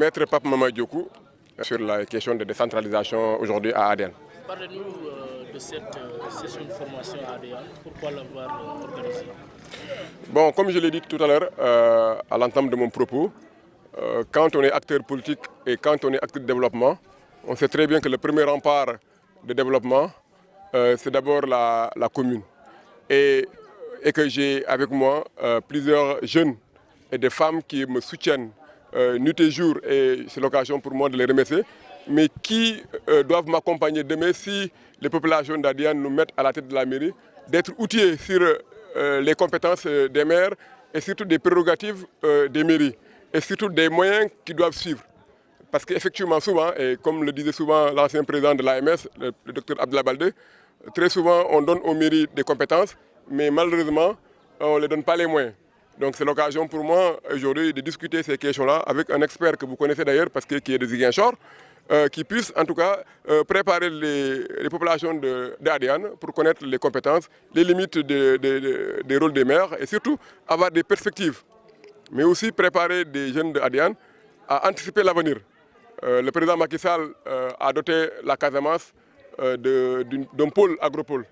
Maître Pape Mamadou Diokou sur la question de décentralisation aujourd'hui à Aden. Parlez-nous de cette session de formation à Aden. Pourquoi l'avoir organisée? Bon, comme je l'ai dit tout à l'heure à l'entame de mon propos, quand on est acteur politique et quand on est acteur de développement, on sait très bien que le premier rempart de développement, c'est d'abord la commune. Et que j'ai avec moi plusieurs jeunes et des femmes qui me soutiennent nuit et jour, et c'est l'occasion pour moi de les remercier, mais qui doivent m'accompagner demain si les populations d'Adiane nous mettent à la tête de la mairie, d'être outillés sur les compétences des maires et surtout des prérogatives des mairies et surtout des moyens qui doivent suivre. Parce qu'effectivement, souvent, et comme le disait souvent l'ancien président de l'AMS, le docteur Abdoulaye Baldé, très souvent on donne aux mairies des compétences, mais malheureusement, on ne leur donne pas les moyens. Donc c'est l'occasion pour moi aujourd'hui de discuter ces questions-là avec un expert que vous connaissez d'ailleurs, parce qui est de Ziguinchor, qui puisse en tout cas préparer les populations d'Adiane pour connaître les compétences, les limites des rôles des maires et surtout avoir des perspectives. Mais aussi préparer des jeunes d'Adiane à anticiper l'avenir. Le président Macky Sall a doté la Casamance d'un pôle agropole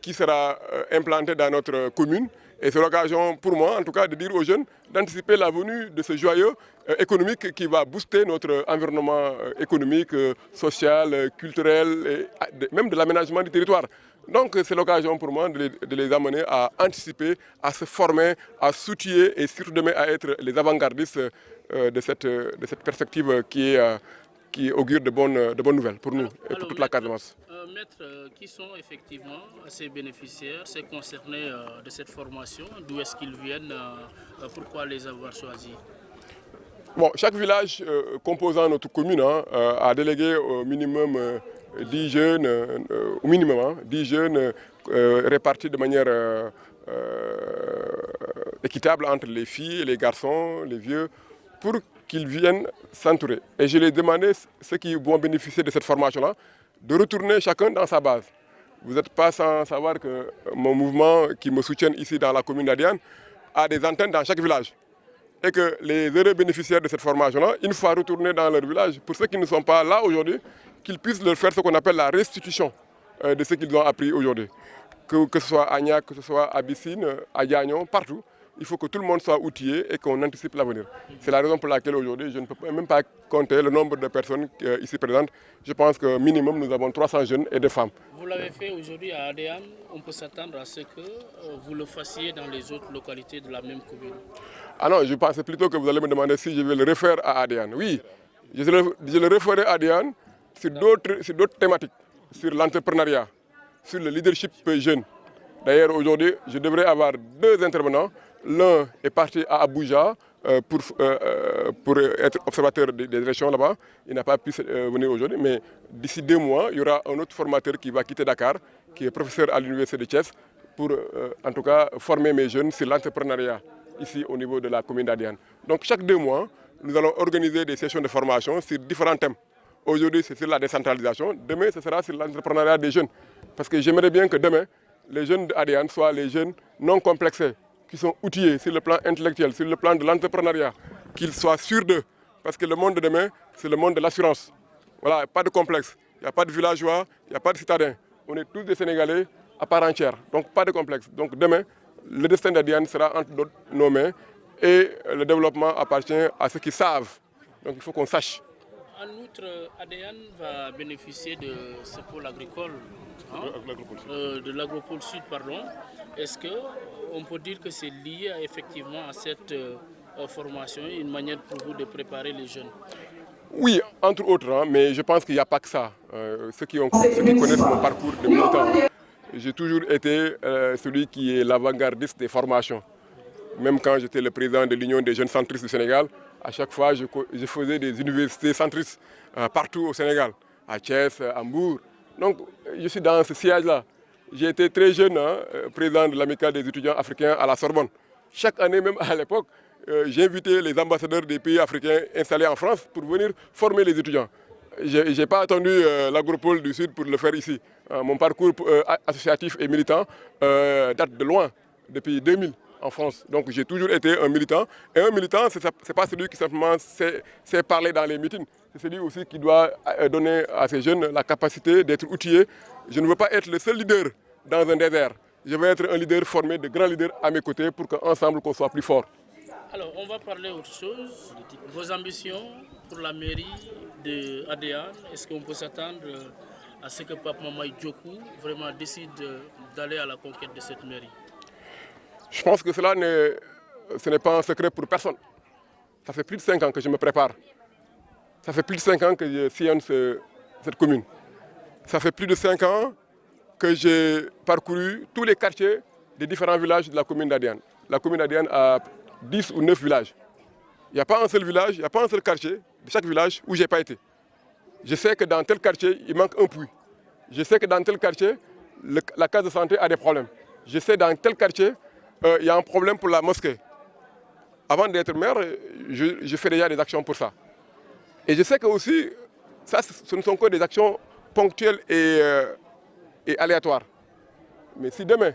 qui sera implanté dans notre commune. Et c'est l'occasion pour moi, en tout cas, de dire aux jeunes d'anticiper la venue de ce joyau économique qui va booster notre environnement économique, social, culturel, et même de l'aménagement du territoire. Donc c'est l'occasion pour moi de les amener à anticiper, à se former, à s'outiller et surtout demain à être les avant-gardistes de cette perspective qui augure de bonnes nouvelles pour nous et pour toute la Casamance. Maître, qui sont effectivement ces bénéficiaires, ces concernés de cette formation? D'où est-ce qu'ils viennent? Pourquoi les avoir choisis? Bon, chaque village composant notre commune a délégué au minimum 10 jeunes, au minimum 10 jeunes répartis de manière équitable entre les filles, les garçons, les vieux, pour qu'ils viennent s'entourer. Et je les ai demandé, ceux qui vont bénéficier de cette formation-là, de retourner chacun dans sa base. Vous n'êtes pas sans savoir que mon mouvement qui me soutient ici dans la commune d'Adiane a des antennes dans chaque village. Et que les heureux bénéficiaires de cette formation-là, une fois retournés dans leur village, pour ceux qui ne sont pas là aujourd'hui, qu'ils puissent leur faire ce qu'on appelle la restitution de ce qu'ils ont appris aujourd'hui. Que ce soit à Agnac, que ce soit à Bissine, à Gagnon, partout. Il faut que tout le monde soit outillé et qu'on anticipe l'avenir. C'est la raison pour laquelle aujourd'hui, je ne peux même pas compter le nombre de personnes ici présentes. Je pense que minimum, nous avons 300 jeunes et des femmes. Vous l'avez fait aujourd'hui à Aden. On peut s'attendre à ce que vous le fassiez dans les autres localités de la même commune? Ah non, je pensais plutôt que vous allez me demander si je vais le refaire à Aden. Oui, je le referai à Aden sur d'autres thématiques, sur l'entrepreneuriat, sur le leadership jeune. D'ailleurs, aujourd'hui, je devrais avoir 2 intervenants. L'un est parti à Abuja pour être observateur des élections là-bas. Il n'a pas pu venir aujourd'hui, mais d'ici 2 mois, il y aura un autre formateur qui va quitter Dakar, qui est professeur à l'université de Thiès, pour en tout cas former mes jeunes sur l'entrepreneuriat ici au niveau de la commune d'Adiane. Donc chaque 2 mois, nous allons organiser des sessions de formation sur différents thèmes. Aujourd'hui, c'est sur la décentralisation. Demain, ce sera sur l'entrepreneuriat des jeunes. Parce que j'aimerais bien que demain, les jeunes d'Adiane soient les jeunes non complexés, qui sont outillés sur le plan intellectuel, sur le plan de l'entrepreneuriat, qu'ils soient sûrs d'eux. Parce que le monde de demain, c'est le monde de l'assurance. Voilà, pas de complexe. Il n'y a pas de villageois, il n'y a pas de citadins. On est tous des Sénégalais à part entière. Donc pas de complexe. Donc demain, le destin d'Adiane sera entre nos mains et le développement appartient à ceux qui savent. Donc il faut qu'on sache. En outre, Aden va bénéficier de ce pôle agricole, de l'agropole sud, pardon. Est-ce qu'on peut dire que c'est lié effectivement à cette formation, une manière pour vous de préparer les jeunes? Oui, entre autres, mais je pense qu'il n'y a pas que ça. Ceux qui connaissent mon parcours de militant, j'ai toujours été celui qui est l'avant-gardiste des formations. Même quand j'étais le président de l'Union des jeunes centristes du Sénégal, à chaque fois, je faisais des universités centristes partout au Sénégal, à Thiès, à Mbour. Donc, je suis dans ce siège-là. J'ai été très jeune, président de l'amicale des étudiants africains à la Sorbonne. Chaque année, même à l'époque, j'invitais les ambassadeurs des pays africains installés en France pour venir former les étudiants. Je n'ai pas attendu l'agropole du Sud pour le faire ici. Mon parcours associatif et militant date de loin, depuis 2000. en France. Donc j'ai toujours été un militant. Et un militant, ce n'est pas celui qui simplement sait parler dans les meetings. C'est celui aussi qui doit donner à ces jeunes la capacité d'être outillés. Je ne veux pas être le seul leader dans un désert. Je veux être un leader formé de grands leaders à mes côtés pour qu'ensemble, qu'on soit plus fort. Alors, on va parler autre chose. Vos ambitions pour la mairie d'Adéane, est-ce qu'on peut s'attendre à ce que Pape Mamaye Djokou vraiment décide d'aller à la conquête de cette mairie? Je pense que ce n'est pas un secret pour personne. Ça fait plus de 5 ans que je me prépare. Ça fait plus de 5 ans que je sillonne cette commune. Ça fait plus de 5 ans que j'ai parcouru tous les quartiers des différents villages de la commune d'Adéane. La commune d'Adéane a 10 ou 9 villages. Il n'y a pas un seul village, il n'y a pas un seul quartier de chaque village où je n'ai pas été. Je sais que dans tel quartier, il manque un puits. Je sais que dans tel quartier, la case de santé a des problèmes. Je sais que dans tel quartier, il y a un problème pour la mosquée. Avant d'être maire, je fais déjà des actions pour ça. Et je sais que aussi, ça, ce ne sont que des actions ponctuelles et aléatoires. Mais si demain,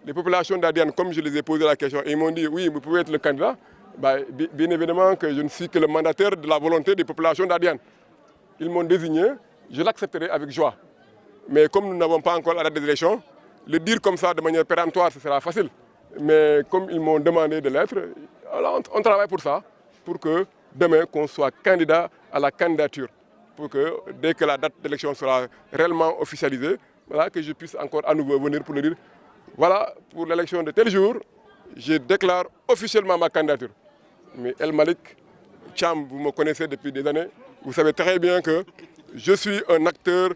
les populations d'Adéane, comme je les ai posé la question, ils m'ont dit oui, vous pouvez être le candidat, bien évidemment que je ne suis que le mandataire de la volonté des populations d'Adéane. Ils m'ont désigné, je l'accepterai avec joie. Mais comme nous n'avons pas encore la date des élections, le dire comme ça de manière péremptoire, ce sera facile. Mais comme ils m'ont demandé de l'être, on travaille pour ça, pour que demain, qu'on soit candidat à la candidature. Pour que dès que la date d'élection sera réellement officialisée, voilà, que je puisse encore à nouveau venir pour le dire. Voilà, pour l'élection de tel jour, je déclare officiellement ma candidature. Mais El Malik Thiam, vous me connaissez depuis des années, vous savez très bien que je suis un acteur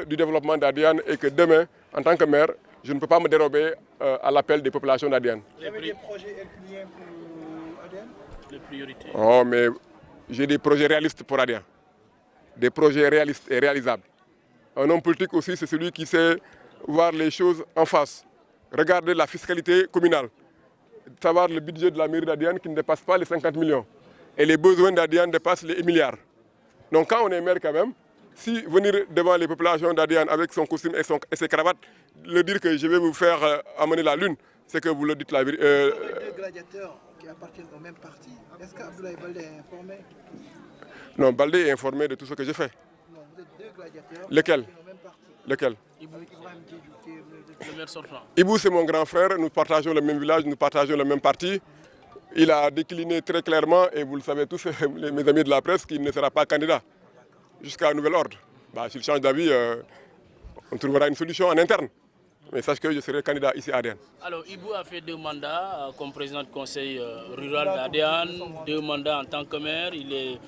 du développement d'Adéane et que demain, en tant que maire, je ne peux pas me dérober à l'appel des populations d'Adéane. Vous avez des projets herculiens pour Adéane? Les priorités. Oh, mais j'ai des projets réalistes pour Adéane. Des projets réalistes et réalisables. Un homme politique aussi, c'est celui qui sait voir les choses en face. Regarder la fiscalité communale. Savoir le budget de la mairie d'Adéane qui ne dépasse pas les 50 millions. Et les besoins d'Adéane dépassent les milliards. Donc quand on est maire quand même, si venir devant les populations d'Adéane avec son costume et ses cravates, leur dire que je vais vous faire amener la lune, c'est que vous le dites la vérité. Les deux gladiateurs qui appartiennent au même parti, est-ce qu'Abdoulaye Baldé est informé? Non, Baldé est informé de tout ce que j'ai fait. Non, vous êtes deux gladiateurs. Lequel? Qui appartiennent au même parti. Lequel? Ibrahim Diédhiou, qui est Le maire sortant. Ibou, c'est mon grand frère, nous partageons le même village, nous partageons le même parti. Il a décliné très clairement, et vous le savez tous, mes amis de la presse, qu'il ne sera pas candidat jusqu'à un nouvel ordre. S'il change d'avis, on trouvera une solution en interne. Mais sache que je serai candidat ici à Adéane. Alors, Ibou a fait 2 mandats comme président du conseil rural d'Adéane, 2 mandats en tant que maire. Il est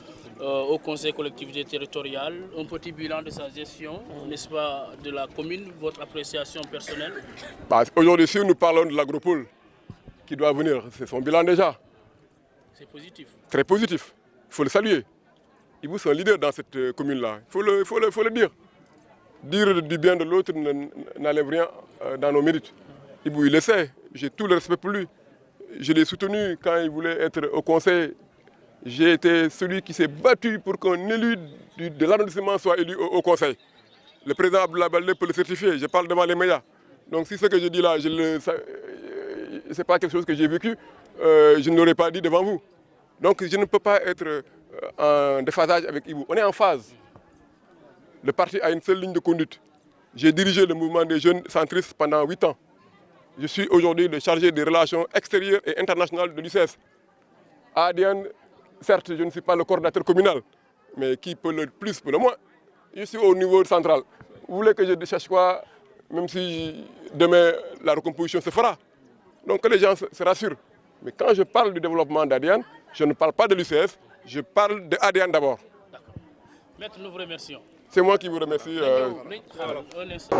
au conseil collectivité territoriale. Un petit bilan de sa gestion, n'est-ce pas, de la commune, votre appréciation personnelle? Aujourd'hui, si nous parlons de l'agropole qui doit venir, c'est son bilan déjà. C'est positif. Très positif. Il faut le saluer. Ibou, c'est un leader dans cette commune-là. Il faut le dire. Dire du bien de l'autre n'enlève rien dans nos mérites. Ibou, il le sait. J'ai tout le respect pour lui. Je l'ai soutenu quand il voulait être au conseil. J'ai été celui qui s'est battu pour qu'un élu de l'arrondissement soit élu au conseil. Le président Abdoulaye Baldé peut le certifier. Je parle devant les médias. Donc si ce que je dis là, ce n'est pas quelque chose que j'ai vécu, je ne l'aurais pas dit devant vous. Donc je ne peux pas être en déphasage avec Ibou. On est en phase. Le parti a une seule ligne de conduite. J'ai dirigé le mouvement des jeunes centristes pendant 8 ans. Je suis aujourd'hui le chargé des relations extérieures et internationales de l'UCS. À Adéane, certes, je ne suis pas le coordinateur communal, mais qui peut le plus, peut le moins. Je suis au niveau central. Vous voulez que je cherche quoi, même si demain la recomposition se fera. Donc que les gens se rassurent. Mais quand je parle du développement d'Adéane, je ne parle pas de l'UCS, je parle d'Adéane d'abord. D'accord. Maître, nous vous remercions. C'est moi qui vous remercie. Un instant.